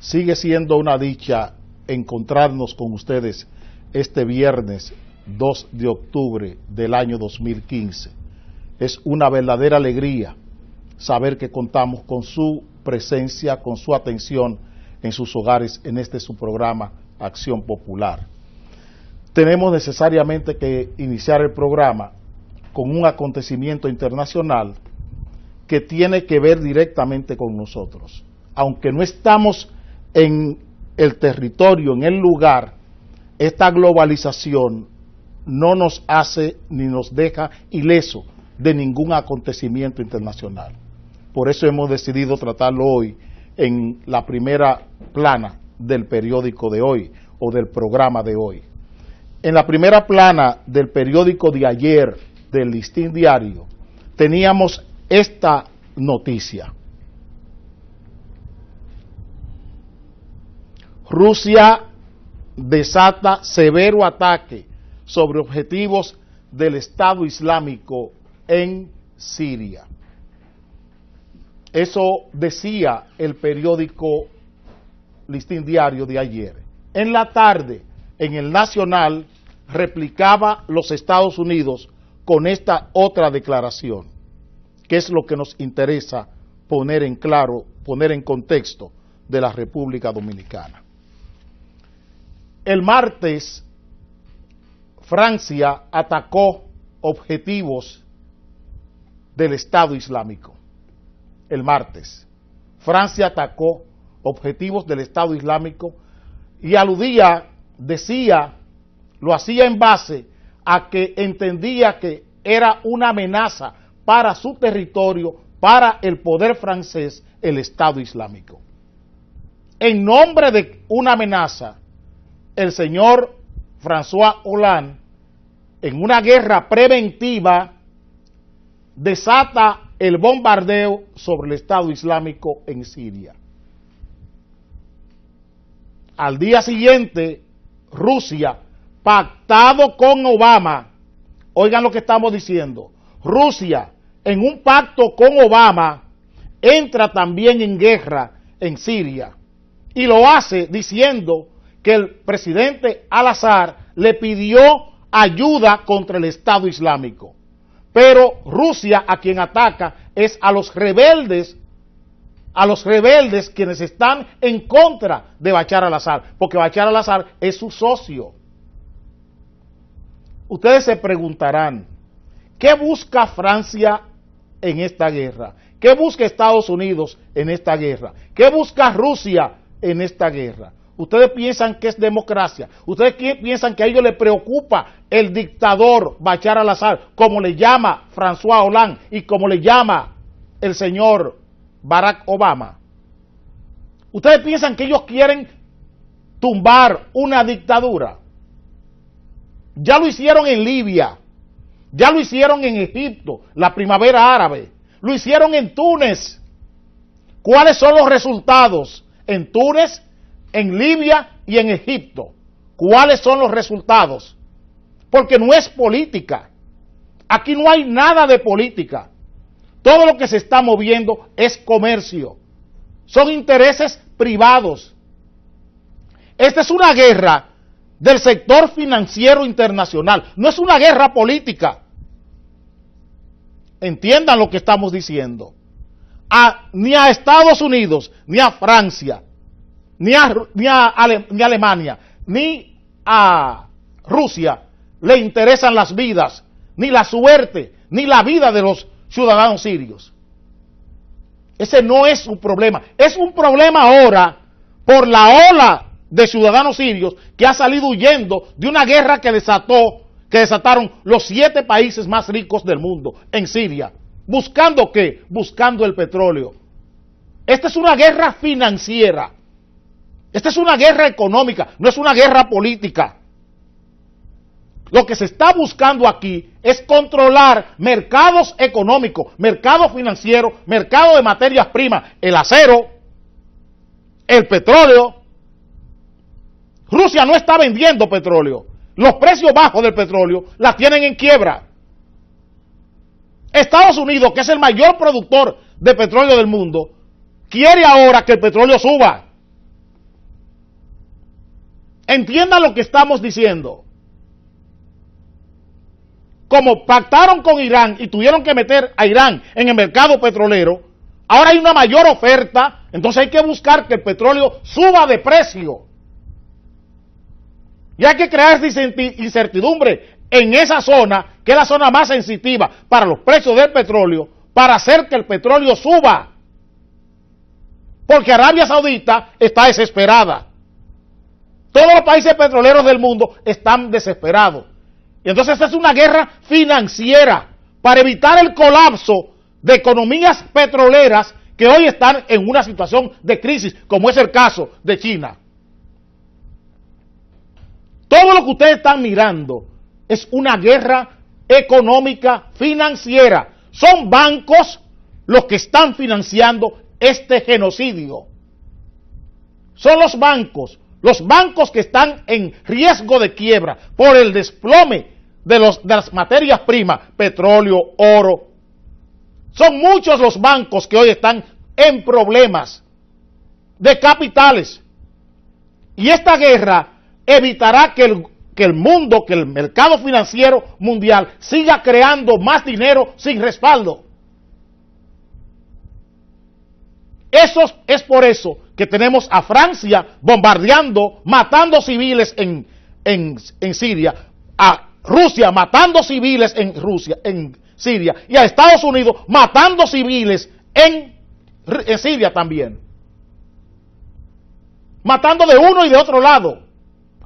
Sigue siendo una dicha encontrarnos con ustedes este viernes 2 de octubre del año 2015. Es una verdadera alegría saber que contamos con su presencia, con su atención en sus hogares en este su programa Acción Popular. Tenemos necesariamente que iniciar el programa con un acontecimiento internacional que tiene que ver directamente con nosotros. Aunque no estamos en el territorio, en el lugar, esta globalización no nos hace ni nos deja ileso de ningún acontecimiento internacional. Por eso hemos decidido tratarlo hoy en la primera plana del periódico de hoy o del programa de hoy. En la primera plana del periódico de ayer, del Listín Diario, teníamos esta noticia. Rusia desata severo ataque sobre objetivos del Estado Islámico en Siria. Eso decía el periódico Listín Diario de ayer. En la tarde, en el Nacional, replicaba los Estados Unidos con esta otra declaración, que es lo que nos interesa poner en claro, poner en contexto de la República Dominicana. El martes, Francia atacó objetivos del Estado Islámico. El martes, Francia atacó objetivos del Estado Islámico y aludía, decía, lo hacía en base a que entendía que era una amenaza para su territorio, para el poder francés, el Estado Islámico. En nombre de una amenaza, el señor François Hollande, en una guerra preventiva, desata el bombardeo sobre el Estado Islámico en Siria. Al día siguiente, Rusia, pactado con Obama, oigan lo que estamos diciendo, Rusia, en un pacto con Obama, entra también en guerra en Siria, y lo hace diciendo que el presidente Al-Assad le pidió ayuda contra el Estado Islámico. Pero Rusia a quien ataca es a los rebeldes quienes están en contra de Bashar al-Assad, porque Bashar al-Assad es su socio. Ustedes se preguntarán, ¿qué busca Francia en esta guerra? ¿Qué busca Estados Unidos en esta guerra? ¿Qué busca Rusia en esta guerra? Ustedes piensan que es democracia, ustedes piensan que a ellos les preocupa el dictador Bashar al-Assad, como le llama François Hollande y como le llama el señor Barack Obama. Ustedes piensan que ellos quieren tumbar una dictadura. Ya lo hicieron en Libia, ya lo hicieron en Egipto, la primavera árabe, lo hicieron en Túnez. ¿Cuáles son los resultados en Túnez, en Libia y en Egipto? ¿Cuáles son los resultados? Porque no es política. Aquí no hay nada de política. Todo lo que se está moviendo es comercio. Son intereses privados. Esta es una guerra del sector financiero internacional. No es una guerra política. Entiendan lo que estamos diciendo. Ni a Estados Unidos, ni a Francia, ni a Alemania, ni a Rusia le interesan las vidas, ni la suerte, ni la vida de los ciudadanos sirios. Ese no es un problema. Es un problema ahora por la ola de ciudadanos sirios que ha salido huyendo de una guerra que desataron los 7 países más ricos del mundo en Siria. ¿Buscando qué? Buscando el petróleo. Esta es una guerra financiera. Esta es una guerra económica, no es una guerra política. Lo que se está buscando aquí es controlar mercados económicos, mercado financiero, mercado de materias primas, el acero, el petróleo. Rusia no está vendiendo petróleo. Los precios bajos del petróleo la tienen en quiebra. Estados Unidos, que es el mayor productor de petróleo del mundo, quiere ahora que el petróleo suba. Entiendan lo que estamos diciendo. Como pactaron con Irán y tuvieron que meter a Irán en el mercado petrolero, ahora hay una mayor oferta, entonces hay que buscar que el petróleo suba de precio. Y hay que crear incertidumbre en esa zona, que es la zona más sensitiva para los precios del petróleo, para hacer que el petróleo suba. Porque Arabia Saudita está desesperada. Todos los países petroleros del mundo están desesperados. Y entonces esta es una guerra financiera para evitar el colapso de economías petroleras que hoy están en una situación de crisis, como es el caso de China. Todo lo que ustedes están mirando es una guerra económica financiera. Son bancos los que están financiando este genocidio. Son los bancos que están en riesgo de quiebra por el desplome de las materias primas, petróleo, oro. Son muchos los bancos que hoy están en problemas de capitales. Y esta guerra evitará que el mundo, que el mercado financiero mundial siga creando más dinero sin respaldo. Es por eso que tenemos a Francia bombardeando, matando civiles en Siria, a Rusia matando civiles en Siria, y a Estados Unidos matando civiles en Siria también. Matando de uno y de otro lado,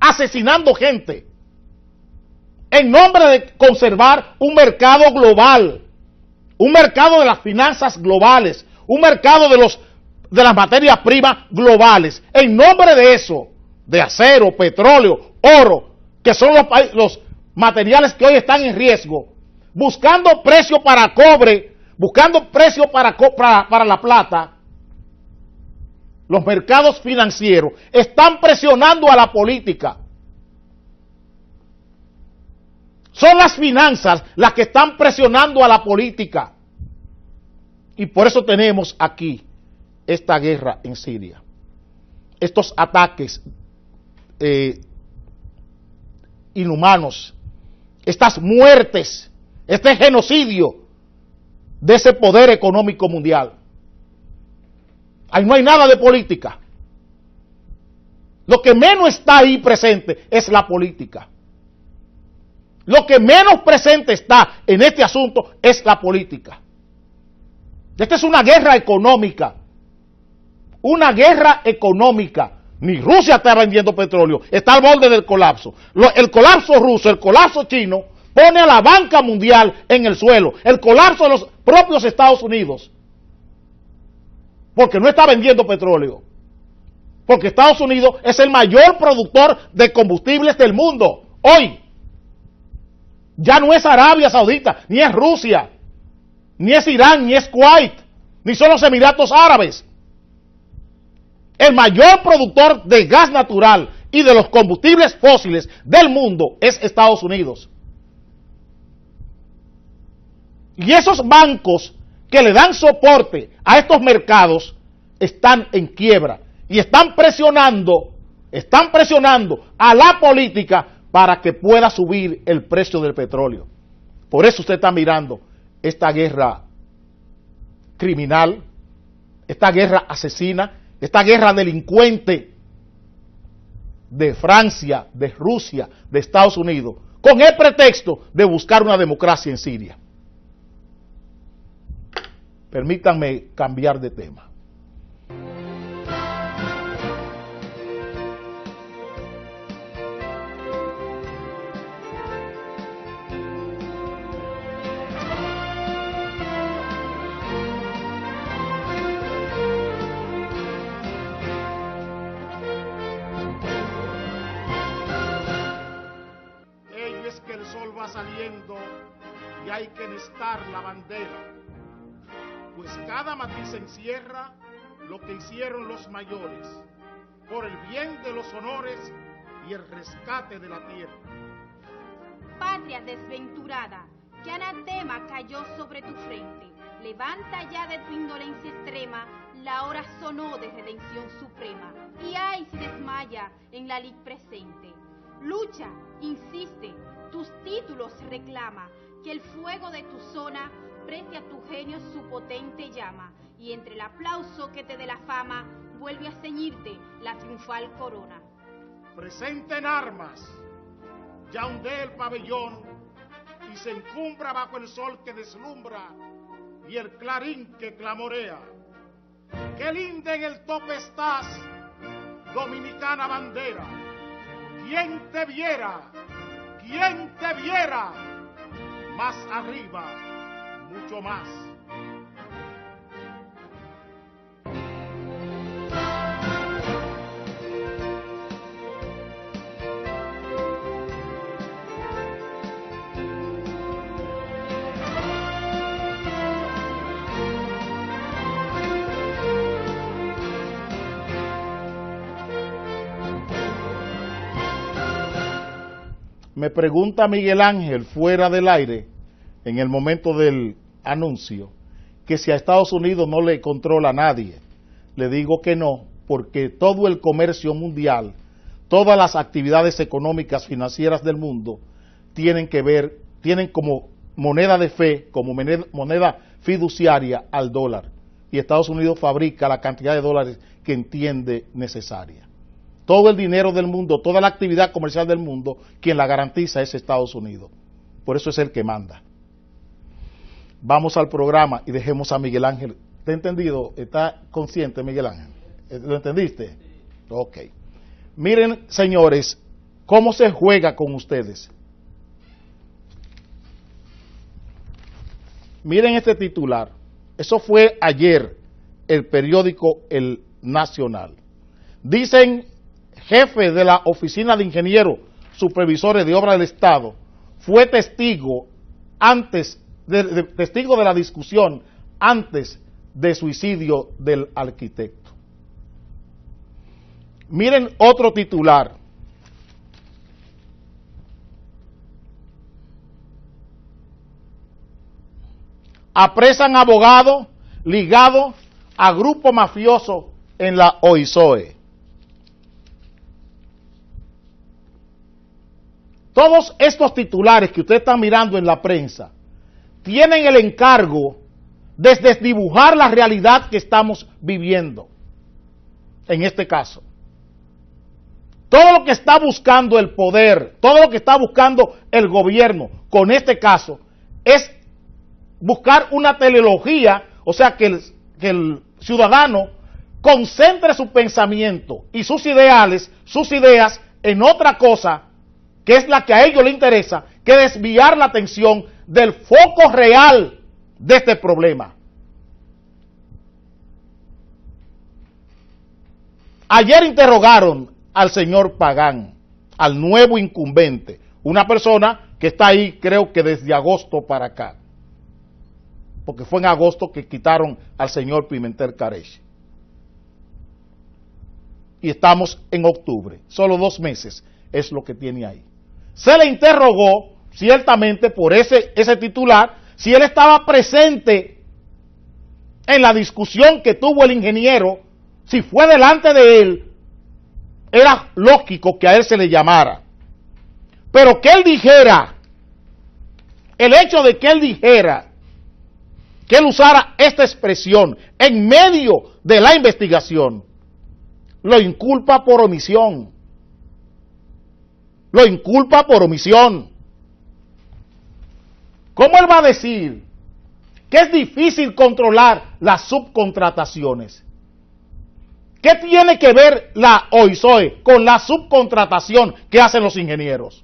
asesinando gente, en nombre de conservar un mercado global, un mercado de las finanzas globales, un mercado de las materias primas globales. En nombre de eso, de acero, petróleo, oro, que son los materiales que hoy están en riesgo, buscando precio para cobre, buscando precio para la plata, los mercados financieros están presionando a la política. Son las finanzas las que están presionando a la política. Y por eso tenemos aquí esta guerra en Siria. Estos ataques inhumanos, estas muertes, este genocidio de ese poder económico mundial. Ahí no hay nada de política. Lo que menos está ahí presente es la política. Lo que menos presente está en este asunto es la política. Esta es una guerra económica. Una guerra económica. Ni Rusia está vendiendo petróleo, está al borde del colapso. El colapso ruso, el colapso chino, pone a la banca mundial en el suelo. El colapso de los propios Estados Unidos. Porque no está vendiendo petróleo. Porque Estados Unidos es el mayor productor de combustibles del mundo. Hoy. Ya no es Arabia Saudita, ni es Rusia, ni es Irán, ni es Kuwait, ni son los Emiratos Árabes. El mayor productor de gas natural y de los combustibles fósiles del mundo es Estados Unidos. Y esos bancos que le dan soporte a estos mercados están en quiebra y están presionando a la política para que pueda subir el precio del petróleo. Por eso usted está mirando esta guerra criminal, esta guerra asesina, esta guerra delincuente de Francia, de Rusia, de Estados Unidos, con el pretexto de buscar una democracia en Siria. Permítanme cambiar de tema. Que el sol va saliendo y hay que enhestar la bandera, pues cada matiz encierra lo que hicieron los mayores, por el bien de los honores y el rescate de la tierra. Patria desventurada, que anatema cayó sobre tu frente, levanta ya de tu indolencia extrema blasfema, la hora sonó de redención suprema. Y ay si desmaya en la lid presente. Lucha, insiste, tus títulos reclama, que el fuego de tu zona preste a tu genio su potente llama, y entre el aplauso que te dé la fama, vuelve a ceñirte la triunfal corona. Presenten armas, ya ondea el pabellón y se encumbra bajo el sol que deslumbra y el clarín que clamorea. Qué linda en el tope estás, dominicana bandera. ¿Quién te viera? ¿Quién te viera? Más arriba, mucho más. Me pregunta Miguel Ángel fuera del aire, en el momento del anuncio, que si a Estados Unidos no le controla a nadie. Le digo que no, porque todo el comercio mundial, todas las actividades económicas financieras del mundo tienen como moneda de fe, como moneda fiduciaria al dólar. Y Estados Unidos fabrica la cantidad de dólares que entiende necesaria. Todo el dinero del mundo, toda la actividad comercial del mundo, quien la garantiza es Estados Unidos. Por eso es el que manda. Vamos al programa y dejemos a Miguel Ángel. ¿Te ha entendido? ¿Está consciente, Miguel Ángel? ¿Lo entendiste? Ok. Miren, señores, cómo se juega con ustedes. Miren este titular. Eso fue ayer, el periódico El Nacional. Dicen: jefe de la Oficina de Ingenieros Supervisores de Obras del Estado fue testigo testigo de la discusión antes de suicidio del arquitecto. Miren otro titular. Apresan abogado ligado a grupo mafioso en la OISOE. Todos estos titulares que ustedes están mirando en la prensa tienen el encargo de desdibujar la realidad que estamos viviendo. En este caso, todo lo que está buscando el poder, todo lo que está buscando el gobierno con este caso es buscar una teleología, o sea, que el ciudadano concentre su pensamiento y sus ideales, sus ideas en otra cosa que es la que a ellos les interesa, que desviar la atención del foco real de este problema. Ayer interrogaron al señor Pagán, al nuevo incumbente, una persona que está ahí creo que desde agosto para acá, porque fue en agosto que quitaron al señor Pimentel Careche. Y estamos en octubre, solo 2 meses es lo que tiene ahí. Se le interrogó, ciertamente por ese titular, si él estaba presente en la discusión que tuvo el ingeniero, si fue delante de él, era lógico que a él se le llamara. Pero que él dijera, el hecho de que él dijera, que él usara esta expresión en medio de la investigación, lo inculpa por omisión. Lo inculpa por omisión. ¿Cómo él va a decir que es difícil controlar las subcontrataciones? ¿Qué tiene que ver la OISOE con la subcontratación que hacen los ingenieros?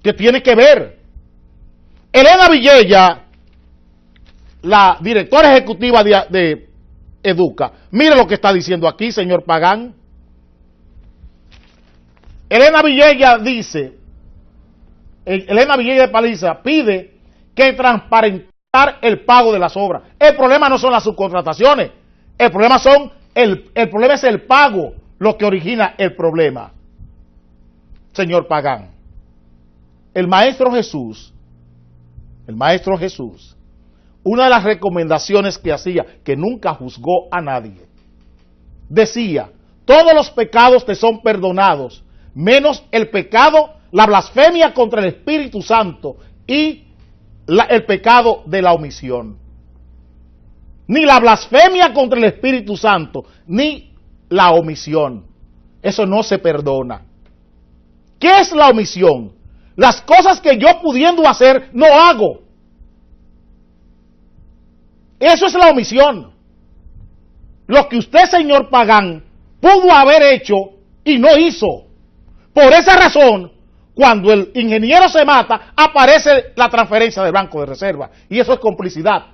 ¿Qué tiene que ver? Elena Villella, la directora ejecutiva de Educa, mire lo que está diciendo aquí, señor Pagán. Elena Villella dice, Elena Villella de Paliza pide que transparentar el pago de las obras. El problema no son las subcontrataciones, el problema es el pago lo que origina el problema. Señor Pagán, el Maestro Jesús, una de las recomendaciones que hacía, que nunca juzgó a nadie, decía, todos los pecados te son perdonados, menos el pecado, la blasfemia contra el Espíritu Santo y el pecado de la omisión. Ni la blasfemia contra el Espíritu Santo, ni la omisión. Eso no se perdona. ¿Qué es la omisión? Las cosas que yo pudiendo hacer, no hago. Eso es la omisión. Lo que usted, señor Pagán, pudo haber hecho y no hizo. Por esa razón, cuando el ingeniero se mata, aparece la transferencia del Banco de Reserva. Y eso es complicidad.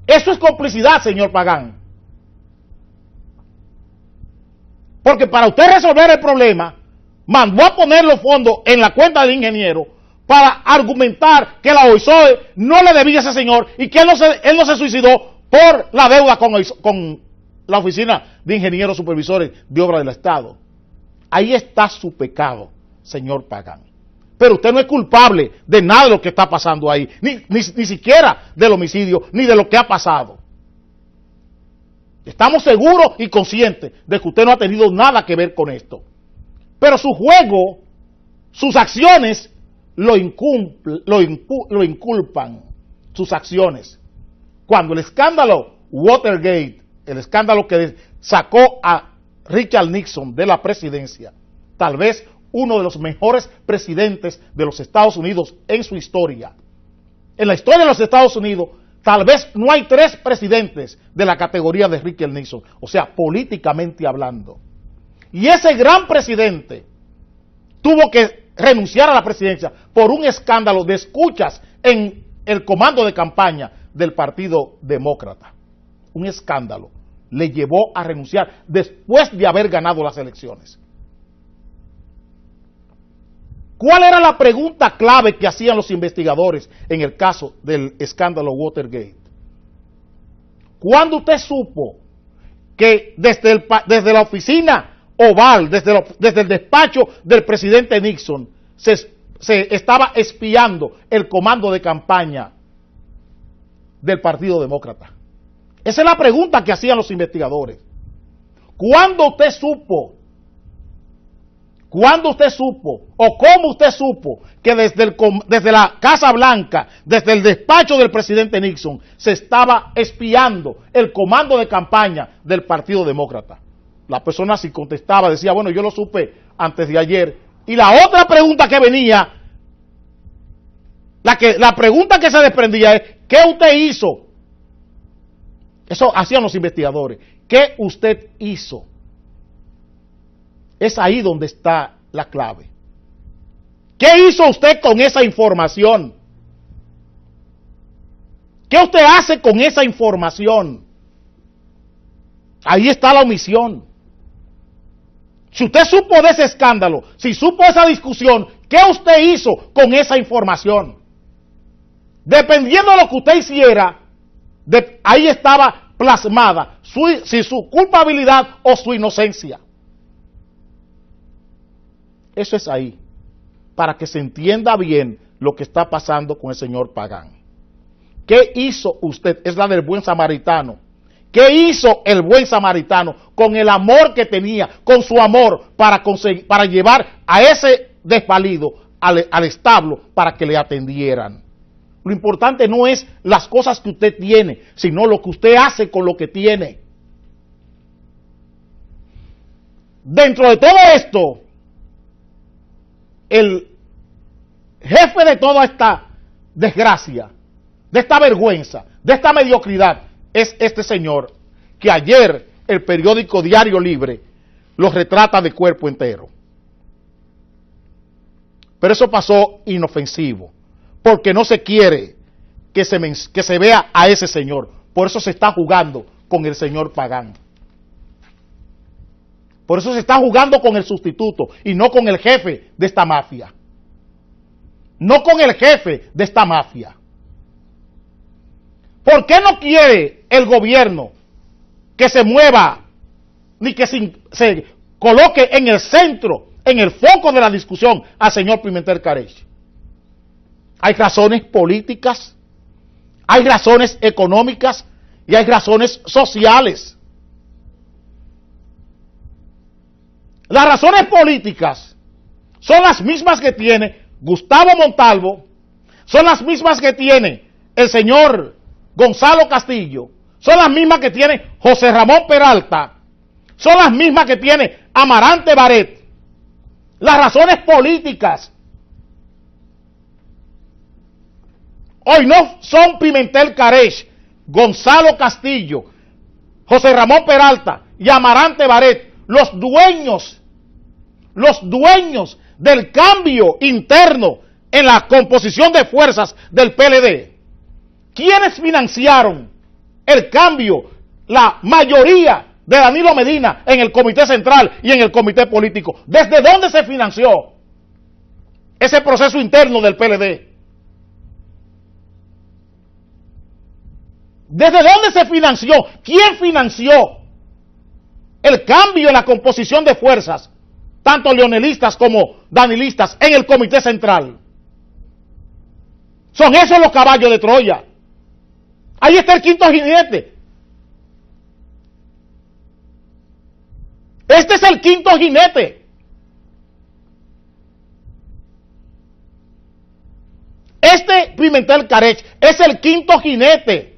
Eso es complicidad, señor Pagán. Porque para usted resolver el problema, mandó a poner los fondos en la cuenta del ingeniero para argumentar que la OISOE no le debía a ese señor y que él no se suicidó por la deuda con la Oficina de Ingenieros Supervisores de Obras del Estado. Ahí está su pecado, señor Pagán. Pero usted no es culpable de nada de lo que está pasando ahí, ni siquiera del homicidio, ni de lo que ha pasado. Estamos seguros y conscientes de que usted no ha tenido nada que ver con esto. Pero su juego, sus acciones, lo inculpan, sus acciones. Cuando el escándalo Watergate, el escándalo que sacó a Richard Nixon de la presidencia, tal vez uno de los mejores presidentes de los Estados Unidos en su historia. En la historia de los Estados Unidos, tal vez no hay 3 presidentes de la categoría de Richard Nixon, o sea, políticamente hablando. Y ese gran presidente tuvo que renunciar a la presidencia por un escándalo de escuchas en el comando de campaña del Partido Demócrata. Un escándalo le llevó a renunciar después de haber ganado las elecciones. ¿Cuál era la pregunta clave que hacían los investigadores en el caso del escándalo Watergate? ¿Cuándo usted supo que desde la oficina Oval, desde el despacho del presidente Nixon, se estaba espiando el comando de campaña del Partido Demócrata? Esa es la pregunta que hacían los investigadores. ¿Cuándo usted supo? ¿Cuándo usted supo o cómo usted supo que desde la Casa Blanca, desde el despacho del presidente Nixon, se estaba espiando el comando de campaña del Partido Demócrata? La persona si contestaba decía, bueno, yo lo supe antes de ayer. Y la otra pregunta que venía, la pregunta que se desprendía es, ¿qué usted hizo? Eso hacían los investigadores. ¿Qué usted hizo? Es ahí donde está la clave. ¿Qué hizo usted con esa información? ¿Qué usted hace con esa información? Ahí está la omisión. Si usted supo de ese escándalo, si supo esa discusión, ¿qué usted hizo con esa información? Dependiendo de lo que usted hiciera, ahí estaba plasmada si su culpabilidad o su inocencia. Eso es ahí, para que se entienda bien lo que está pasando con el señor Pagán. ¿Qué hizo usted? Es la del buen samaritano. ¿Qué hizo el buen samaritano con el amor que tenía, con su amor para llevar a ese desvalido al establo para que le atendieran? Lo importante no es las cosas que usted tiene, sino lo que usted hace con lo que tiene. Dentro de todo esto, el jefe de toda esta desgracia, de esta vergüenza, de esta mediocridad, es este señor que ayer el periódico Diario Libre lo retrata de cuerpo entero. Pero eso pasó inofensivo, porque no se quiere que se vea a ese señor. Por eso se está jugando con el señor Pagán. Por eso se está jugando con el sustituto y no con el jefe de esta mafia. No con el jefe de esta mafia. ¿Por qué no quiere el gobierno que se mueva ni que se coloque en el centro, en el foco de la discusión al señor Pimentel Careche? Hay razones políticas, hay razones económicas y hay razones sociales. Las razones políticas son las mismas que tiene Gustavo Montalvo, son las mismas que tiene el señor Gonzalo Castillo, son las mismas que tiene José Ramón Peralta, son las mismas que tiene Amarante Barret. Las razones políticas hoy no son Pimentel Carech, Gonzalo Castillo, José Ramón Peralta y Amarante Barret los dueños del cambio interno en la composición de fuerzas del PLD. ¿Quiénes financiaron el cambio? La mayoría de Danilo Medina en el Comité Central y en el Comité Político. ¿Desde dónde se financió ese proceso interno del PLD? ¿Desde dónde se financió? ¿Quién financió el cambio en la composición de fuerzas, tanto leonelistas como danilistas, en el Comité Central? Son esos los caballos de Troya. Ahí está el quinto jinete. Este es el quinto jinete. Este Pimentel Carech es el quinto jinete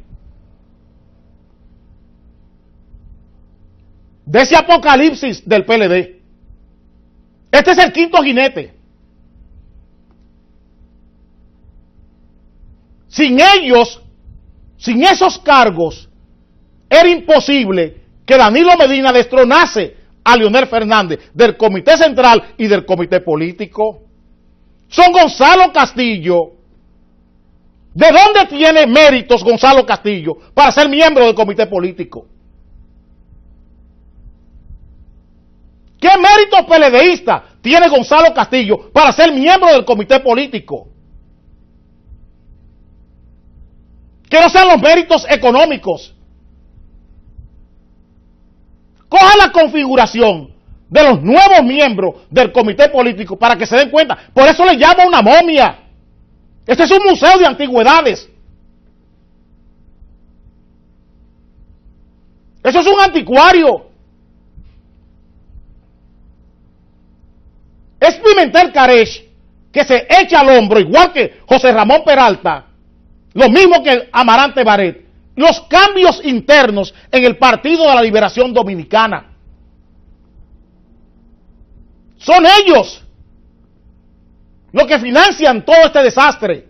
de ese apocalipsis del PLD. Este es el quinto jinete. Sin ellos, sin esos cargos, era imposible que Danilo Medina destronase a Leonel Fernández del Comité Central y del Comité Político. Son Gonzalo Castillo. ¿De dónde tiene méritos Gonzalo Castillo para ser miembro del Comité Político? ¿Qué méritos PLDistas tiene Gonzalo Castillo para ser miembro del Comité Político? Que no sean los méritos económicos. Coja la configuración de los nuevos miembros del Comité Político para que se den cuenta. Por eso le llamo una momia. Este es un museo de antigüedades. Eso es un anticuario. Es Pimentel Carech que se echa al hombro, igual que José Ramón Peralta, lo mismo que Amarante Barret, los cambios internos en el Partido de la Liberación Dominicana. Son ellos los que financian todo este desastre.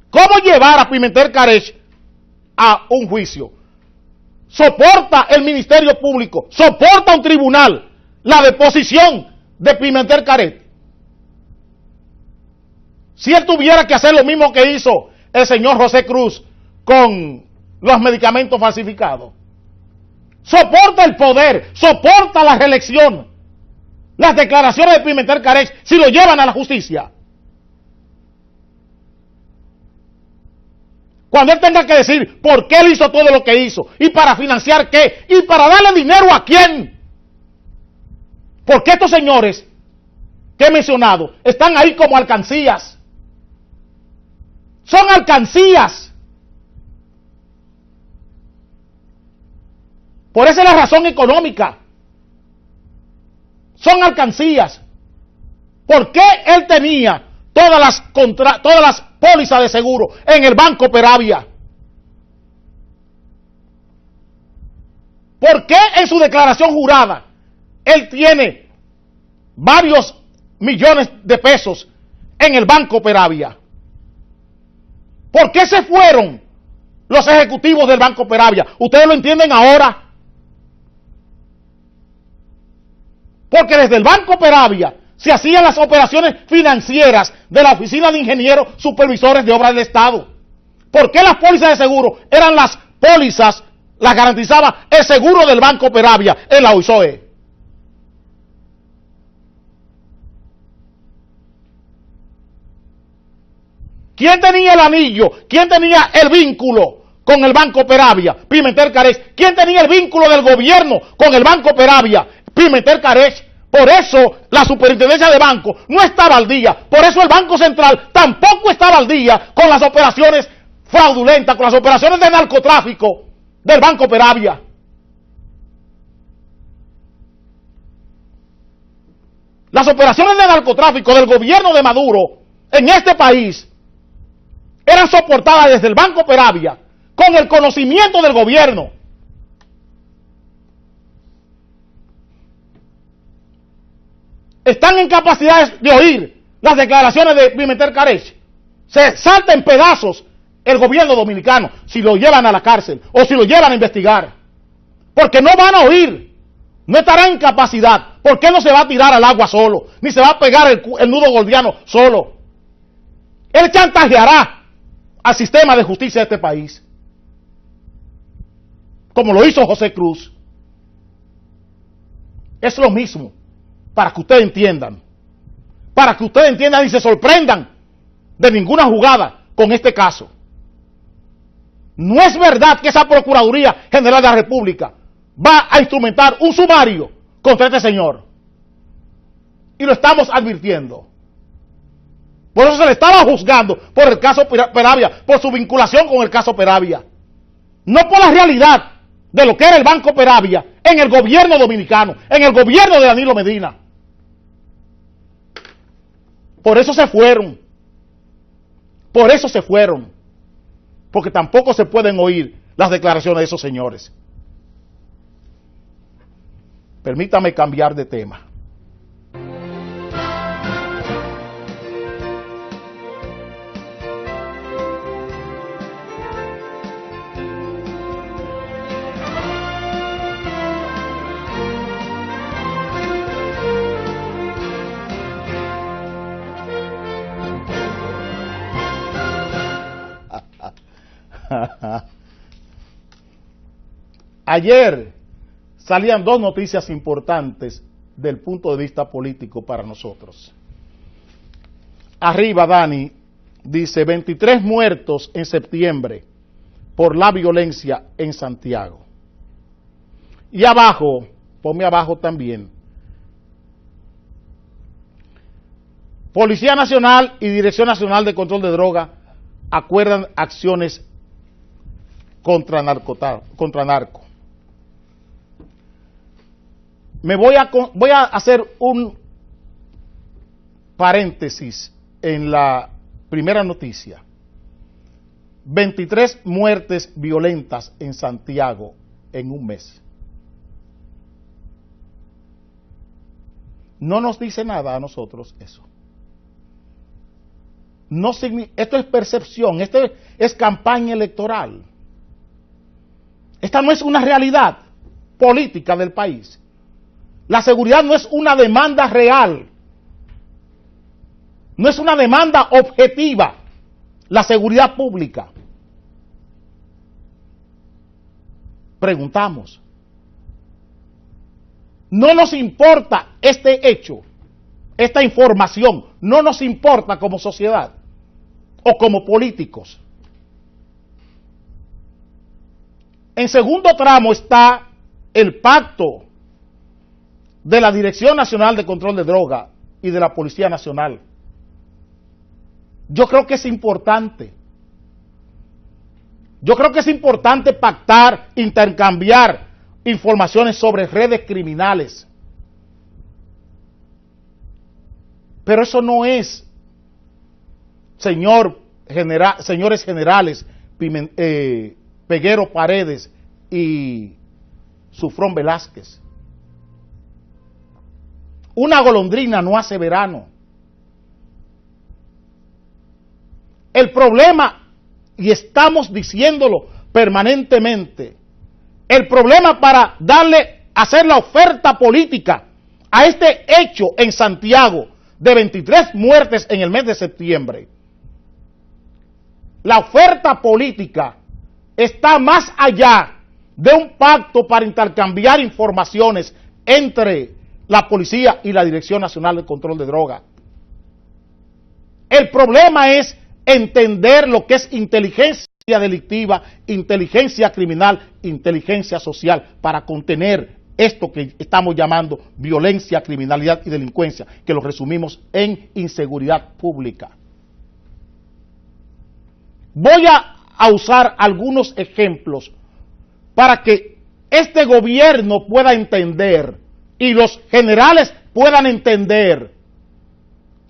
¿Cómo llevar a Pimentel Carech a un juicio? Soporta el Ministerio Público, soporta un tribunal la deposición de Pimentel Carech. Si él tuviera que hacer lo mismo que hizo el señor José Cruz con los medicamentos falsificados. Soporta el poder, soporta la reelección, las declaraciones de Pimentel Carech si lo llevan a la justicia. Cuando él tenga que decir por qué él hizo todo lo que hizo, y para financiar qué, y para darle dinero a quién. Porque estos señores que he mencionado están ahí como alcancías. Son alcancías. Por esa es la razón económica. Son alcancías. ¿Por qué él tenía todas las pólizas de seguro en el Banco Peravia? ¿Por qué en su declaración jurada él tiene varios millones de pesos en el Banco Peravia? ¿Por qué se fueron los ejecutivos del Banco Peravia? ¿Ustedes lo entienden ahora? Porque desde el Banco Peravia se hacían las operaciones financieras de la Oficina de Ingenieros Supervisores de Obras del Estado. ¿Por qué las pólizas de seguro eran las pólizas, las garantizaba el seguro del Banco Peravia en la OISOE? ¿Quién tenía el anillo? ¿Quién tenía el vínculo con el Banco Peravia? Pimentel Carech. ¿Quién tenía el vínculo del gobierno con el Banco Peravia? Pimentel Carech. Por eso la superintendencia de banco no estaba al día. Por eso el Banco Central tampoco estaba al día con las operaciones fraudulentas, con las operaciones de narcotráfico del Banco Peravia. Las operaciones de narcotráfico del gobierno de Maduro en este país eran soportadas desde el Banco Peravia con el conocimiento del gobierno. Están en capacidad de oír las declaraciones de Pimentel Carech. Se salta en pedazos el gobierno dominicano si lo llevan a la cárcel o si lo llevan a investigar. Porque no van a oír. No estará en capacidad. ¿Por qué no se va a tirar al agua solo? Ni se va a pegar el nudo gordiano solo. Él chantajeará al sistema de justicia de este país. Como lo hizo José Cruz. Es lo mismo. Para que ustedes entiendan. Para que ustedes entiendan y se sorprendan de ninguna jugada con este caso. No es verdad que esa Procuraduría General de la República va a instrumentar un sumario contra este señor. Y lo estamos advirtiendo. Por eso se le estaba juzgando por el caso Peravia, por su vinculación con el caso Peravia. No por la realidad de lo que era el Banco Peravia en el gobierno dominicano, en el gobierno de Danilo Medina. Por eso se fueron. Por eso se fueron. Porque tampoco se pueden oír las declaraciones de esos señores. Permítame cambiar de tema. Ayer salían dos noticias importantes del punto de vista político para nosotros. Arriba, Dani, dice 23 muertos en septiembre por la violencia en Santiago. Y abajo, ponme abajo también, Policía Nacional y Dirección Nacional de Control de Drogas acuerdan acciones contra narco. Voy a hacer un paréntesis en la primera noticia. 23 muertes violentas en Santiago en un mes. No nos dice nada a nosotros eso. Esto es percepción, esto es campaña electoral. Esta no es una realidad política del país. La seguridad no es una demanda real. No es una demanda objetiva. La seguridad pública. Preguntamos. No nos importa este hecho, esta información, no nos importa como sociedad o como políticos. En segundo tramo está el pacto de la Dirección Nacional de Control de Drogas y de la Policía Nacional. Yo creo que es importante. Yo creo que es importante pactar, intercambiar informaciones sobre redes criminales. Pero eso no es, señores generales, Peguero Paredes y Sufrón Velázquez. Una golondrina no hace verano. El problema, y estamos diciéndolo permanentemente, el problema para hacer la oferta política a este hecho en Santiago de 23 muertes en el mes de septiembre, la oferta política está más allá de un pacto para intercambiar informaciones entre la policía y la Dirección Nacional de Control de Drogas. El problema es entender lo que es inteligencia delictiva, inteligencia criminal, inteligencia social, para contener esto que estamos llamando violencia, criminalidad y delincuencia, que lo resumimos en inseguridad pública. Voy a usar algunos ejemplos para que este gobierno pueda entender y los generales puedan entender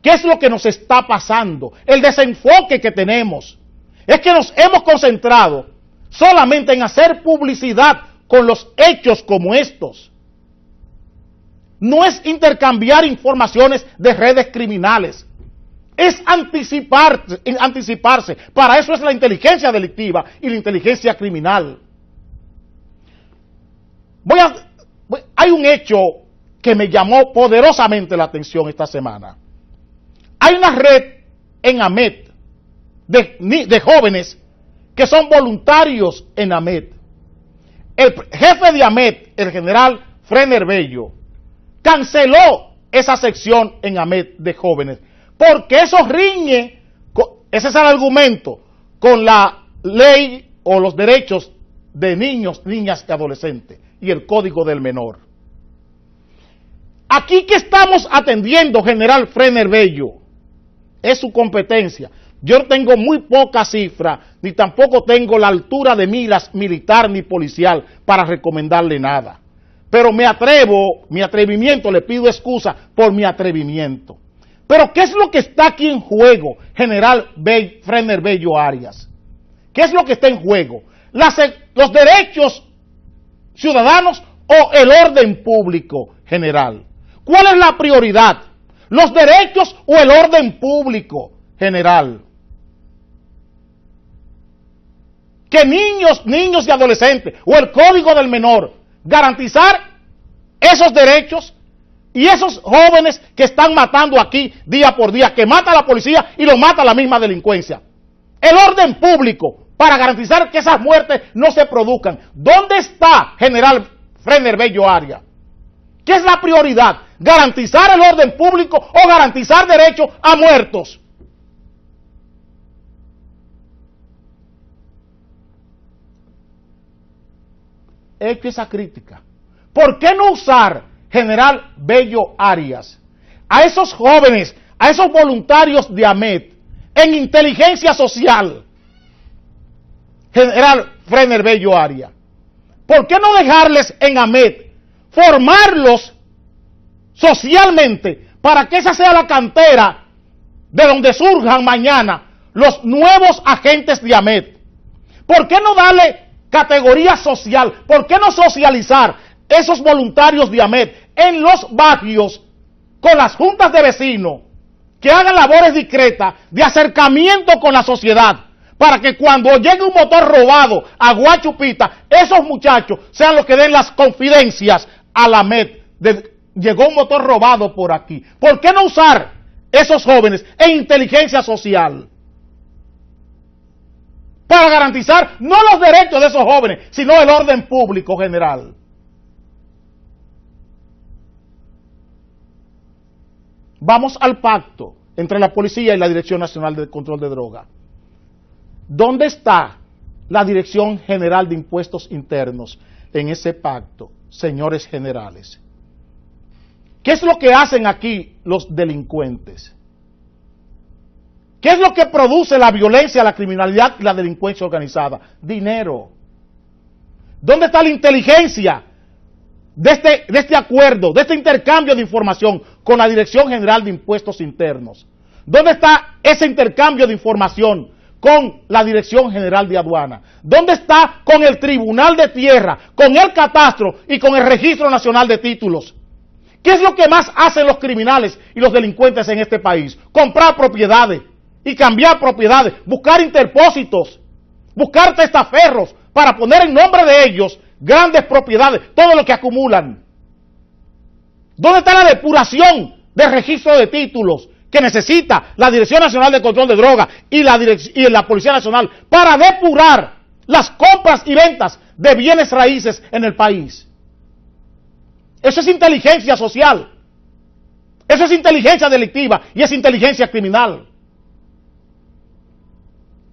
qué es lo que nos está pasando. El desenfoque que tenemos es que nos hemos concentrado solamente en hacer publicidad con los hechos como estos. No es intercambiar informaciones de redes criminales, es anticiparse. Para eso es la inteligencia delictiva y la inteligencia criminal. Hay un hecho que me llamó poderosamente la atención esta semana. Hay una red en AMET de jóvenes que son voluntarios en AMET. El jefe de AMET, el general Frener Bello, canceló esa sección en AMET de jóvenes, porque eso riñe, ese es el argumento, con la ley o los derechos de niños, niñas y adolescentes y el Código del Menor. Aquí que estamos atendiendo, general Frener Bello, es su competencia. Yo no tengo muy poca cifra, ni tampoco tengo la altura de miras militar ni policial para recomendarle nada. Pero me atrevo, mi atrevimiento, le pido excusa por mi atrevimiento. Pero ¿qué es lo que está aquí en juego, general Frener Bello Arias? ¿Qué es lo que está en juego? Los derechos ciudadanos o el orden público, general. ¿Cuál es la prioridad? ¿Los derechos o el orden público, general? Que niños y adolescentes, o el Código del Menor, garantizar esos derechos y esos jóvenes que están matando aquí día por día, que mata la policía y lo mata la misma delincuencia. El orden público, para garantizar que esas muertes no se produzcan. ¿Dónde está, general Frener Bello Arias? ¿Qué es la prioridad? ¿Garantizar el orden público o garantizar derecho a muertos? He hecho esa crítica. ¿Por qué no usar, general Bello Arias, a esos jóvenes, a esos voluntarios de AMET en inteligencia social? General Frener Bello Arias, ¿por qué no dejarles en AMET, formarlos socialmente para que esa sea la cantera de donde surjan mañana los nuevos agentes de AMET? ¿Por qué no darle categoría social? ¿Por qué no socializar esos voluntarios de AMET en los barrios con las juntas de vecinos que hagan labores discretas de acercamiento con la sociedad? Para que cuando llegue un motor robado a Guachupita, esos muchachos sean los que den las confidencias a la AMET. Llegó un motor robado por aquí. ¿Por qué no usar esos jóvenes en inteligencia social? Para garantizar no los derechos de esos jóvenes, sino el orden público general. Vamos al pacto entre la policía y la Dirección Nacional de Control de Drogas. ¿Dónde está la Dirección General de Impuestos Internos en ese pacto, señores generales? ¿Qué es lo que hacen aquí los delincuentes? ¿Qué es lo que produce la violencia, la criminalidad y la delincuencia organizada? Dinero. ¿Dónde está la inteligencia de este acuerdo, de este intercambio de información con la Dirección General de Impuestos Internos? ¿Dónde está ese intercambio de información con la Dirección General de Aduana? ¿Dónde está con el Tribunal de Tierra, con el Catastro y con el Registro Nacional de Títulos? ¿Qué es lo que más hacen los criminales y los delincuentes en este país? Comprar propiedades y cambiar propiedades, buscar interpósitos, buscar testaferros para poner en nombre de ellos grandes propiedades, todo lo que acumulan. ¿Dónde está la depuración del registro de títulos que necesita la Dirección Nacional de Control de Drogas y la Policía Nacional para depurar las compras y ventas de bienes raíces en el país? Eso es inteligencia social, eso es inteligencia delictiva y es inteligencia criminal.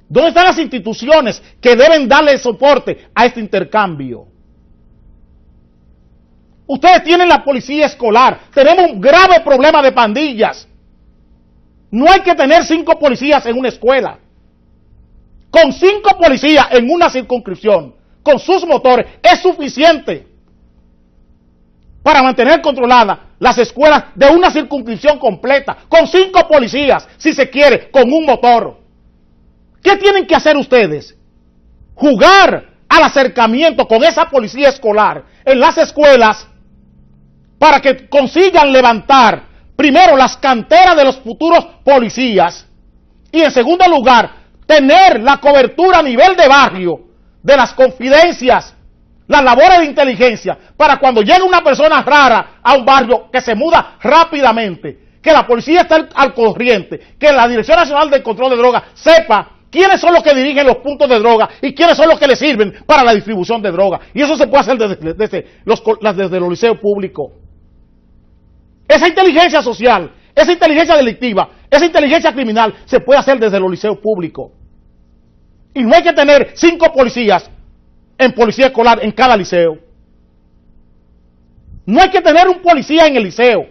¿Dónde están las instituciones que deben darle soporte a este intercambio? Ustedes tienen la policía escolar. Tenemos un grave problema de pandillas. No hay que tener 5 policías en una escuela. Con 5 policías en una circunscripción, con sus motores, es suficiente para mantener controladas las escuelas de una circunscripción completa, con 5 policías, si se quiere, con un motor. ¿Qué tienen que hacer ustedes? Jugar al acercamiento con esa policía escolar en las escuelas para que consigan levantar, primero, las canteras de los futuros policías y, en segundo lugar, tener la cobertura a nivel de barrio de las confidencias, las labores de inteligencia, para cuando llegue una persona rara a un barrio que se muda rápidamente, que la policía está al corriente, que la Dirección Nacional de Control de Drogas sepa quiénes son los que dirigen los puntos de droga y quiénes son los que le sirven para la distribución de droga. Y eso se puede hacer desde los liceos públicos. Esa inteligencia social, esa inteligencia delictiva, esa inteligencia criminal se puede hacer desde los liceos públicos. Y no hay que tener 5 policías en policía escolar en cada liceo. No hay que tener un policía en el liceo.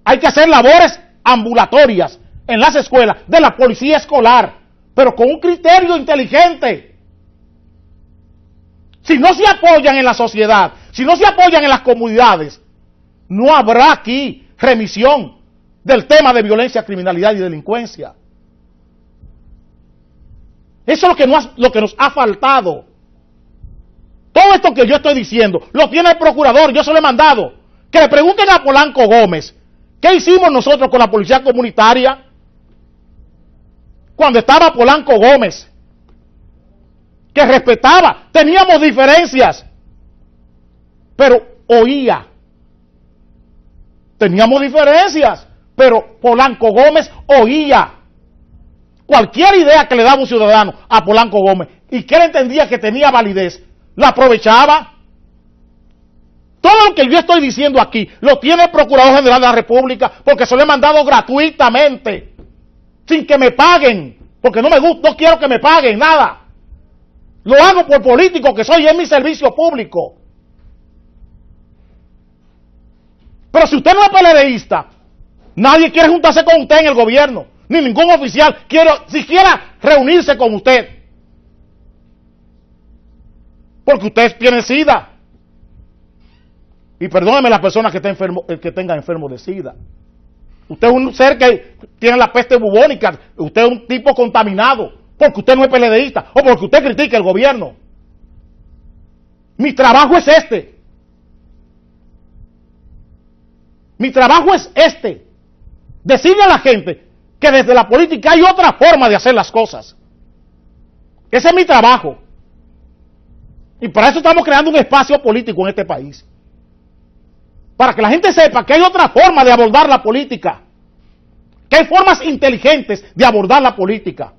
Hay que hacer labores ambulatorias en las escuelas de la policía escolar, pero con un criterio inteligente. Si no se apoyan en la sociedad, si no se apoyan en las comunidades, no habrá aquí remisión del tema de violencia, criminalidad y delincuencia. Eso es lo que nos ha faltado. Todo esto que yo estoy diciendo lo tiene el procurador, yo se lo he mandado. Que le pregunten a Polanco Gómez, ¿qué hicimos nosotros con la policía comunitaria? Cuando estaba Polanco Gómez, que respetaba, teníamos diferencias, pero oía. Teníamos diferencias, pero Polanco Gómez oía cualquier idea que le daba un ciudadano a Polanco Gómez y que él entendía que tenía validez, la aprovechaba. Todo lo que yo estoy diciendo aquí lo tiene el Procurador General de la República, porque se lo he mandado gratuitamente, sin que me paguen, porque no me gusta, no quiero que me paguen nada. Lo hago por político que soy, es mi servicio público. Pero si usted no es PLDista, nadie quiere juntarse con usted en el gobierno, ni ningún oficial quiere siquiera reunirse con usted, porque usted tiene SIDA. Y perdóneme las personas que tengan enfermo de SIDA. Usted es un ser que tiene la peste bubónica, usted es un tipo contaminado, porque usted no es PLDista, o porque usted critica el gobierno. Mi trabajo es este. Mi trabajo es este. Decirle a la gente que desde la política hay otra forma de hacer las cosas. Ese es mi trabajo. Y para eso estamos creando un espacio político en este país. Para que la gente sepa que hay otra forma de abordar la política. Que hay formas inteligentes de abordar la política.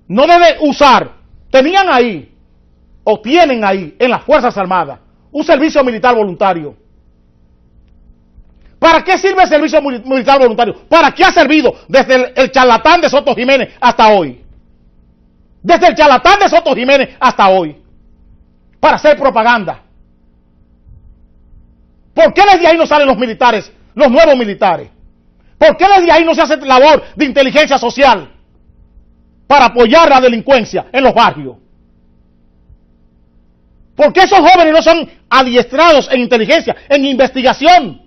No debe usar, tenían ahí, o tienen ahí, en las Fuerzas Armadas, un servicio militar voluntario. ¿Para qué sirve el servicio militar voluntario? ¿Para qué ha servido desde el charlatán de Soto Jiménez hasta hoy? Desde el charlatán de Soto Jiménez hasta hoy. Para hacer propaganda. ¿Por qué desde ahí no salen los militares, los nuevos militares? ¿Por qué desde ahí no se hace labor de inteligencia social para apoyar la delincuencia en los barrios? ¿Por qué esos jóvenes no son adiestrados en inteligencia, en investigación,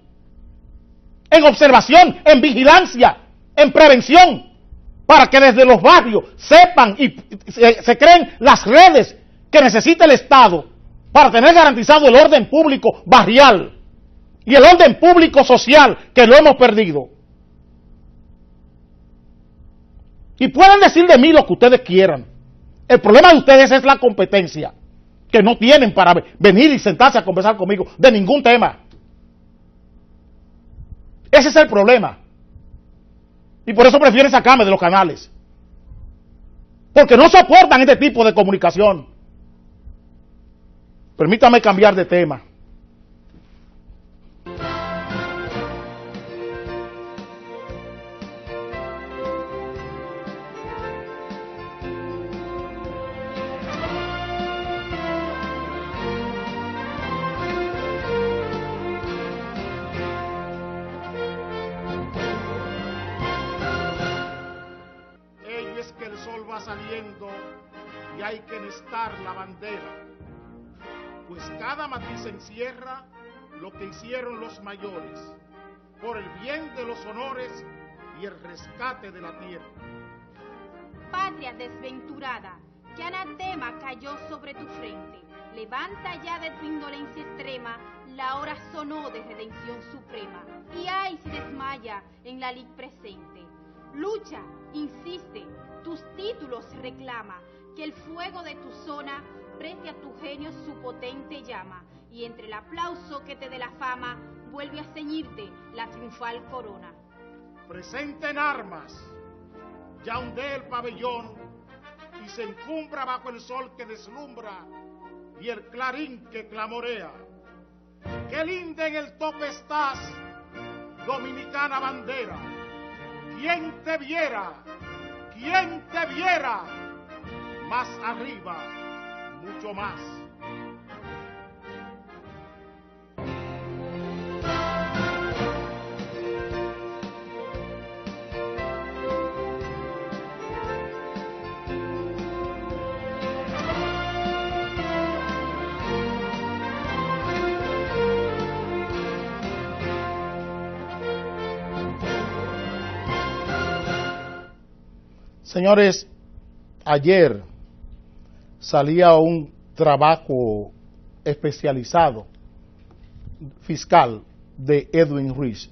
en observación, en vigilancia, en prevención? Para que desde los barrios sepan y se creen las redes que necesita el Estado para tener garantizado el orden público barrial y el orden público social, que lo hemos perdido. Y pueden decir de mí lo que ustedes quieran. El problema de ustedes es la competencia, que no tienen para venir y sentarse a conversar conmigo de ningún tema. Ese es el problema. Y por eso prefieren sacarme de los canales. Porque no soportan este tipo de comunicación. Permítame cambiar de tema. que el sol va saliendo y hay que nestar la bandera, pues cada matiz encierra lo que hicieron los mayores, por el bien de los honores y el rescate de la tierra. Patria desventurada, que anatema cayó sobre tu frente, levanta ya de tu indolencia extrema, la hora sonó de redención suprema, y ay si desmaya en la lid presente. Lucha, insiste, tus títulos reclama, que el fuego de tu zona preste a tu genio su potente llama, y entre el aplauso que te dé la fama, vuelve a ceñirte la triunfal corona. Presente en armas, ya ondea el pabellón y se encumbra bajo el sol que deslumbra y el clarín que clamorea. ¡Qué linda en el tope estás, dominicana bandera! ¿Quién te viera? ¿Quién te viera? Más arriba, mucho más. Señores, ayer salía un trabajo especializado fiscal de Edwin Ruiz.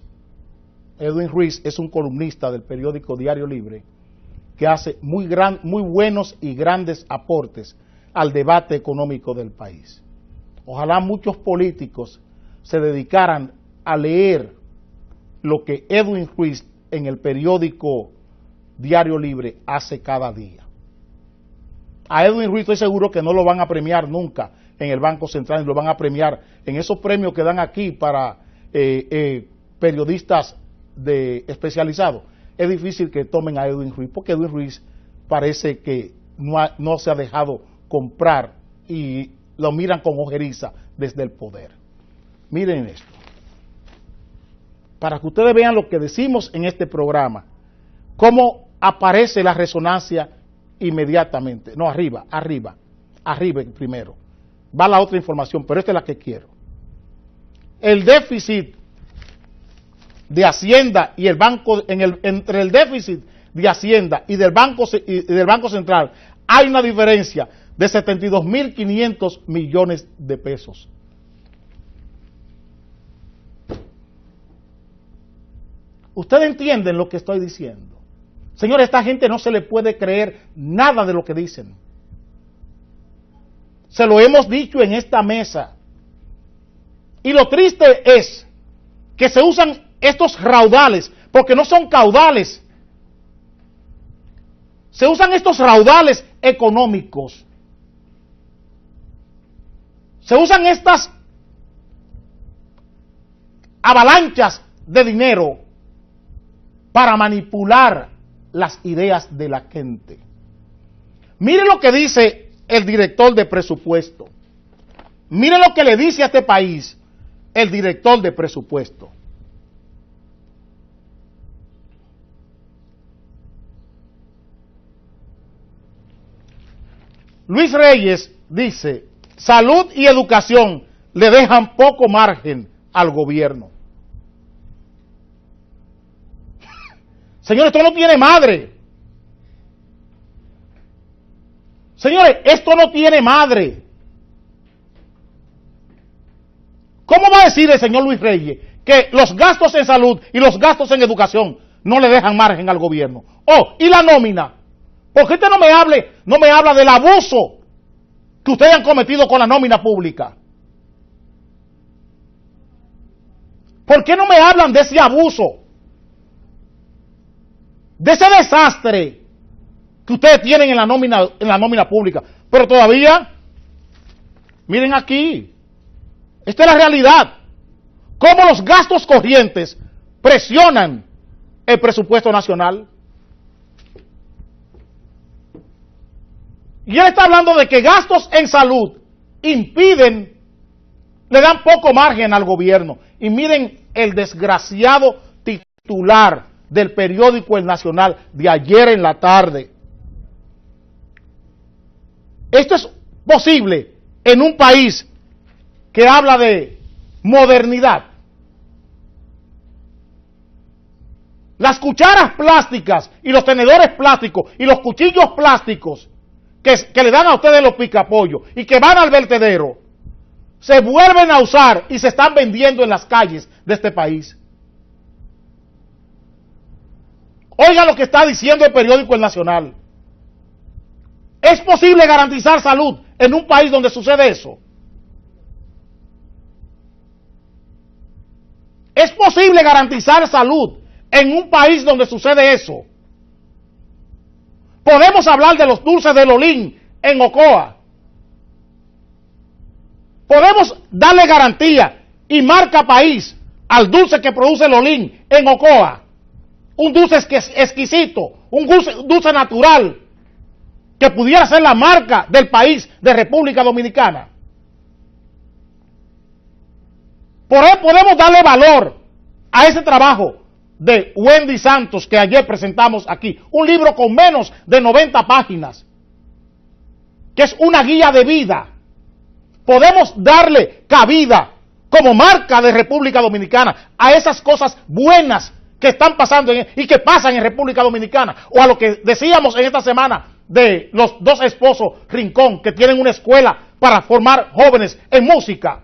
Edwin Ruiz es un columnista del periódico Diario Libre que hace muy buenos y grandes aportes al debate económico del país. Ojalá muchos políticos se dedicaran a leer lo que Edwin Ruiz en el periódico Diario Libre hace cada día. A Edwin Ruiz estoy seguro que no lo van a premiar nunca en el Banco Central, lo van a premiar en esos premios que dan aquí para periodistas especializados. Es difícil que tomen a Edwin Ruiz, porque Edwin Ruiz parece que no se ha dejado comprar y lo miran con ojeriza desde el poder. Miren esto, para que ustedes vean lo que decimos en este programa, cómo aparece la resonancia inmediatamente. No, arriba primero. Va la otra información, pero esta es la que quiero. El déficit de Hacienda y el banco, entre el déficit de Hacienda y del Banco Central hay una diferencia de 72.500 millones de pesos. ¿Ustedes entienden lo que estoy diciendo? Señores, a esta gente no se le puede creer nada de lo que dicen. Se lo hemos dicho en esta mesa. Y lo triste es que se usan estos raudales, porque no son caudales. Se usan estos raudales económicos. Se usan estas avalanchas de dinero para manipular las ideas de la gente. Mire lo que dice el director de presupuesto. Mire lo que le dice a este país el director de presupuesto. Luis Reyes dice: salud y educación le dejan poco margen al gobierno. Señores, esto no tiene madre. Señores, esto no tiene madre. ¿Cómo va a decir el señor Luis Reyes que los gastos en salud y los gastos en educación no le dejan margen al gobierno? Oh, ¿y la nómina? ¿Por qué usted no me habla del abuso que ustedes han cometido con la nómina pública? ¿Por qué no me hablan de ese abuso? De ese desastre que ustedes tienen en la nómina pública. Pero todavía, miren aquí, esta es la realidad. Cómo los gastos corrientes presionan el presupuesto nacional. Y él está hablando de que gastos en salud impiden, le dan poco margen al gobierno. Y miren el desgraciado titular del periódico El Nacional de ayer en la tarde. Esto es posible en un país que habla de modernidad. Las cucharas plásticas y los tenedores plásticos y los cuchillos plásticos que le dan a ustedes los picapollos y que van al vertedero, se vuelven a usar y se están vendiendo en las calles de este país. Oiga lo que está diciendo el periódico El Nacional. ¿Es posible garantizar salud en un país donde sucede eso? ¿Es posible garantizar salud en un país donde sucede eso? Podemos hablar de los dulces de Lolín en Ocoa. Podemos darle garantía y marca país al dulce que produce Lolín en Ocoa. Un dulce exquisito, un dulce natural, que pudiera ser la marca del país de República Dominicana. Por eso podemos darle valor a ese trabajo de Wendy Santos que ayer presentamos aquí. Un libro con menos de 90 páginas, que es una guía de vida. Podemos darle cabida como marca de República Dominicana a esas cosas buenas que están pasando y que pasan en República Dominicana, o a lo que decíamos en esta semana de los dos esposos Rincón, que tienen una escuela para formar jóvenes en música.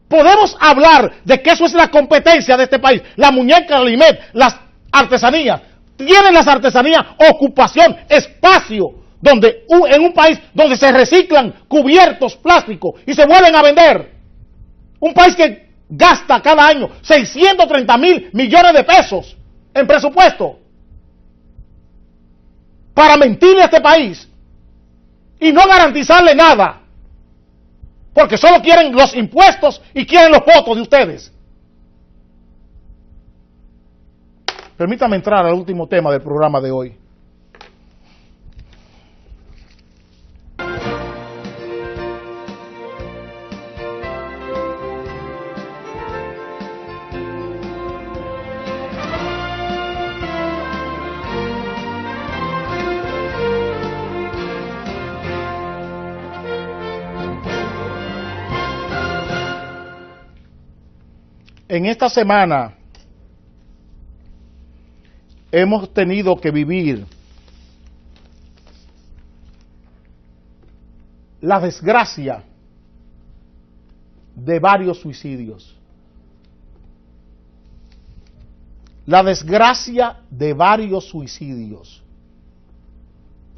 Podemos hablar de que eso es la competencia de este país. La muñeca Limet, las artesanías. Tienen las artesanías ocupación, espacio, donde en un país donde se reciclan cubiertos plásticos y se vuelven a vender. Un país que gasta cada año 630,000 millones de pesos en presupuesto para mentirle a este país y no garantizarle nada, porque solo quieren los impuestos y quieren los votos de ustedes. Permítame entrar al último tema del programa de hoy. En esta semana hemos tenido que vivir la desgracia de varios suicidios. La desgracia de varios suicidios.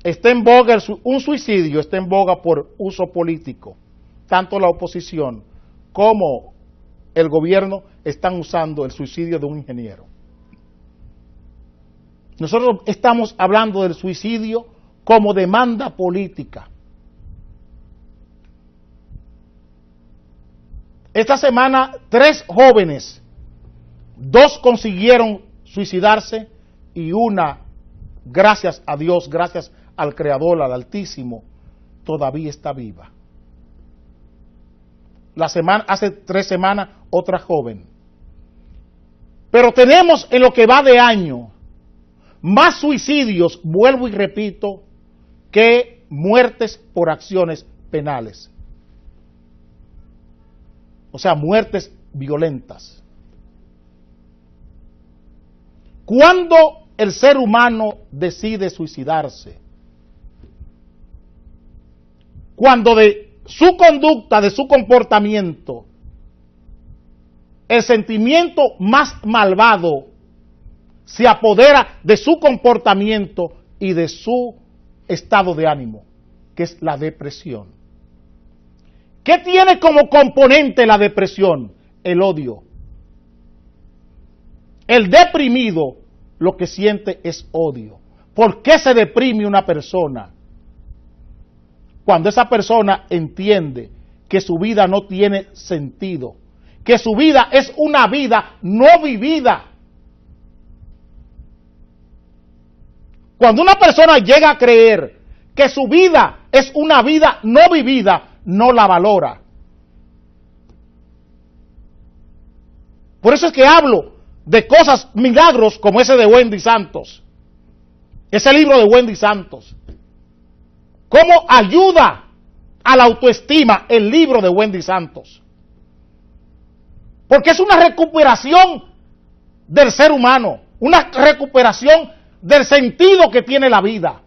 Está en boga un suicidio, está en boga por uso político. Tanto la oposición como el gobierno están usando el suicidio de un ingeniero. Nosotros estamos hablando del suicidio como demanda política. Esta semana 3 jóvenes, 2 consiguieron suicidarse y una, gracias a Dios, gracias al Creador, al Altísimo, todavía está viva. Hace 3 semanas, otra joven. Pero tenemos en lo que va de año más suicidios, vuelvo y repito, que muertes por acciones penales. O sea, muertes violentas. ¿Cuándo el ser humano decide suicidarse? Cuando de su conducta, de su comportamiento, el sentimiento más malvado se apodera de su comportamiento y de su estado de ánimo, que es la depresión. ¿Qué tiene como componente la depresión? El odio. El deprimido lo que siente es odio. ¿Por qué se deprime una persona? Cuando esa persona entiende que su vida no tiene sentido, que su vida es una vida no vivida. Cuando una persona llega a creer que su vida es una vida no vivida, no la valora. Por eso es que hablo de cosas, milagros como ese de Wendy Santos. Ese libro de Wendy Santos. cómo ayuda a la autoestima el libro de Wendy Santos. Porque es una recuperación del ser humano, una recuperación del sentido que tiene la vida.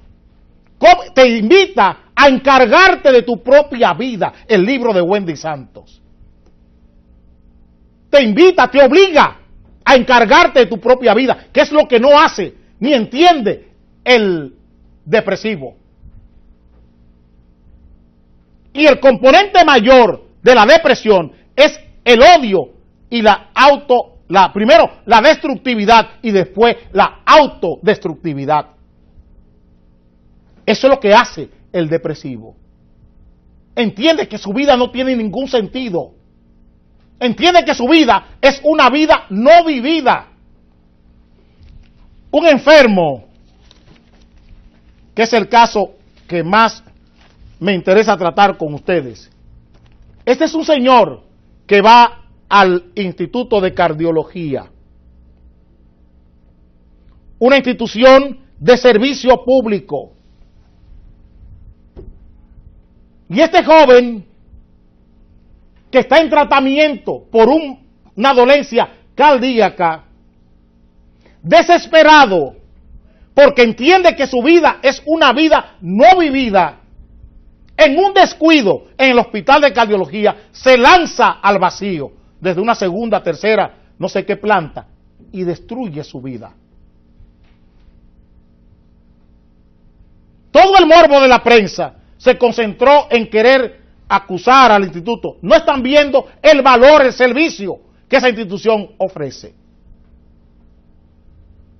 Te invita a encargarte de tu propia vida, el libro de Wendy Santos. Te invita, te obliga a encargarte de tu propia vida, que es lo que no hace ni entiende el depresivo. Y el componente mayor de la depresión es el odio y primero la destructividad y después la autodestructividad. Eso es lo que hace el depresivo. Entiende que su vida no tiene ningún sentido. Entiende que su vida es una vida no vivida. Un enfermo, que es el caso que más me interesa tratar con ustedes. Este es un señor que va al Instituto de Cardiología, una institución de servicio público. Y este joven que está en tratamiento por una dolencia cardíaca, desesperado, porque entiende que su vida es una vida no vivida, en un descuido en el hospital de cardiología, se lanza al vacío, desde una segunda, tercera, no sé qué planta, y destruye su vida. Todo el morbo de la prensa se concentró en querer acusar al instituto. No están viendo el valor, el servicio que esa institución ofrece.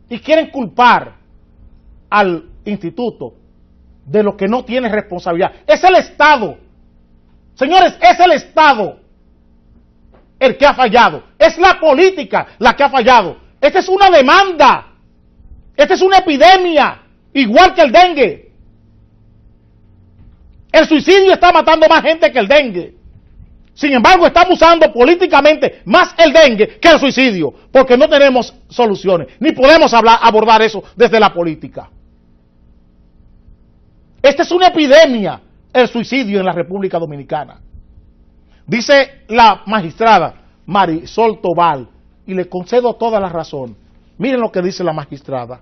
Y quieren culpar al instituto de lo que no tiene responsabilidad. Es el Estado. Señores, es el Estado el que ha fallado. Es la política la que ha fallado. Esta es una demanda. Esta es una epidemia, igual que el dengue. El suicidio está matando más gente que el dengue. Sin embargo, estamos usando políticamente más el dengue que el suicidio, porque no tenemos soluciones, ni podemos abordar eso desde la política. Esta es una epidemia, el suicidio en la República Dominicana. Dice la magistrada Marisol Tobal, y le concedo toda la razón. Miren lo que dice la magistrada.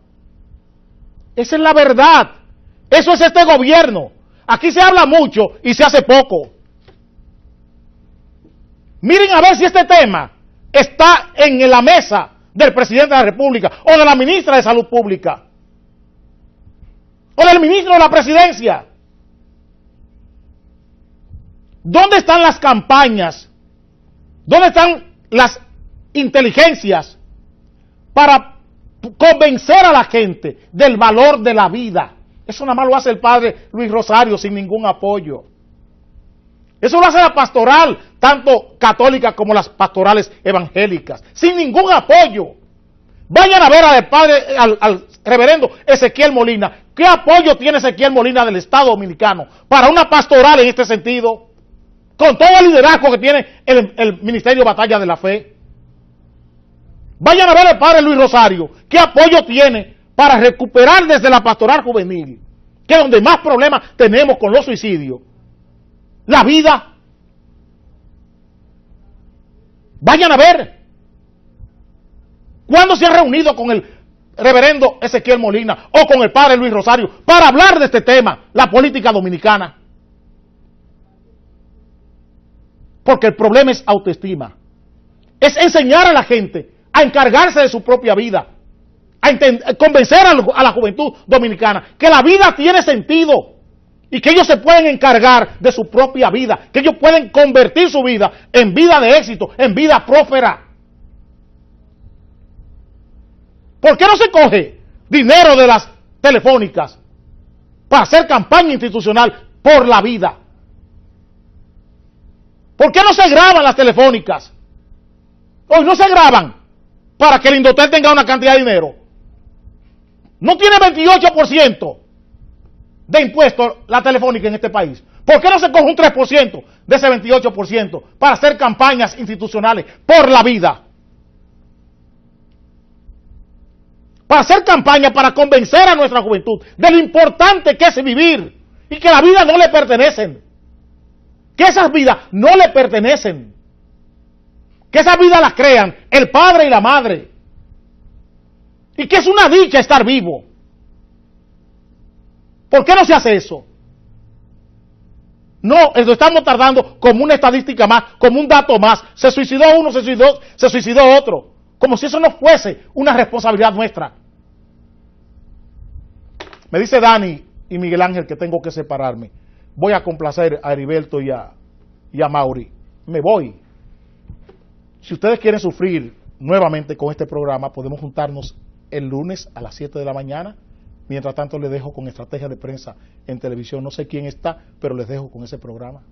Esa es la verdad. Eso es este gobierno. Aquí se habla mucho y se hace poco. Miren a ver si este tema está en la mesa del presidente de la República o de la ministra de Salud Pública o del ministro de la Presidencia. ¿Dónde están las campañas? ¿Dónde están las inteligencias para convencer a la gente del valor de la vida? Eso nada más lo hace el padre Luis Rosario sin ningún apoyo. Eso lo hace la pastoral, tanto católica como las pastorales evangélicas, sin ningún apoyo. Vayan a ver al reverendo Ezequiel Molina. ¿Qué apoyo tiene Ezequiel Molina del Estado Dominicano para una pastoral en este sentido? Con todo el liderazgo que tiene el Ministerio Batalla de la Fe. Vayan a ver al padre Luis Rosario. ¿Qué apoyo tiene para recuperar desde la pastoral juvenil, que es donde más problemas tenemos con los suicidios, la vida? Vayan a ver. ¿Cuándo se han reunido con el reverendo Ezequiel Molina o con el padre Luis Rosario para hablar de este tema, la política dominicana? Porque el problema es autoestima. Es enseñar a la gente a encargarse de su propia vida, a convencer a la juventud dominicana que la vida tiene sentido y que ellos se pueden encargar de su propia vida, que ellos pueden convertir su vida en vida de éxito, en vida próspera. ¿Por qué no se coge dinero de las telefónicas para hacer campaña institucional por la vida? ¿Por qué no se graban las telefónicas? Hoy no se graban para que el Indotel tenga una cantidad de dinero. No tiene 28% de impuestos la telefónica en este país. ¿Por qué no se coge un 3% de ese 28% para hacer campañas institucionales por la vida? Para hacer campaña para convencer a nuestra juventud de lo importante que es vivir y que la vida no le pertenecen, que esas vidas no le pertenecen, que esas vidas las crean el padre y la madre, y que es una dicha estar vivo. ¿Por qué no se hace eso? No, eso estamos tardando como una estadística más, como un dato más. Se suicidó uno, se suicidó otro, como si eso no fuese una responsabilidad nuestra. Me dice Dani y Miguel Ángel que tengo que separarme. Voy a complacer a Heriberto y a Mauri. Me voy. Si ustedes quieren sufrir nuevamente con este programa, podemos juntarnos el lunes a las 7 de la mañana. Mientras tanto, les dejo con Estrategia de Prensa en televisión. No sé quién está, pero les dejo con ese programa.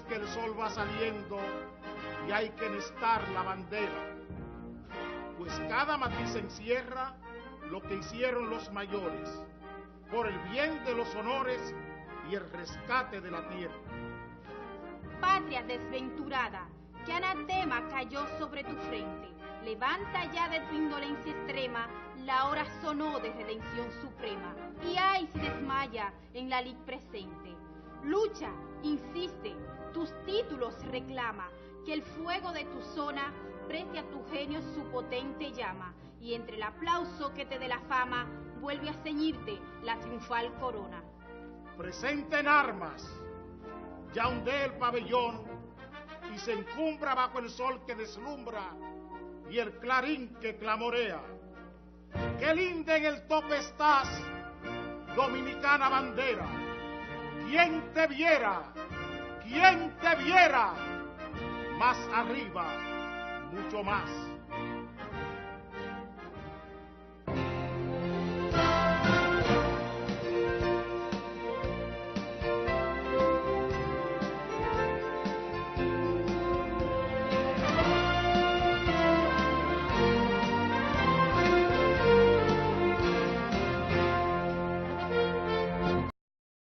Que el sol va saliendo y hay que enhestar la bandera, pues cada matiz encierra lo que hicieron los mayores, por el bien de los honores y el rescate de la tierra. Patria desventurada, que anatema cayó sobre tu frente, levanta ya de tu indolencia extrema, la hora sonó de redención suprema, y ay si desmaya en la lid presente. Lucha, insiste, tus títulos reclama, que el fuego de tu zona preste a tu genio su potente llama, y entre el aplauso que te dé la fama, vuelve a ceñirte la triunfal corona. Presente en armas, ya ondea el pabellón, y se encumbra bajo el sol que deslumbra, y el clarín que clamorea. ¡Qué linda en el tope estás, dominicana bandera! ¿Quién te viera? ¿Quién te viera? Más arriba, mucho más.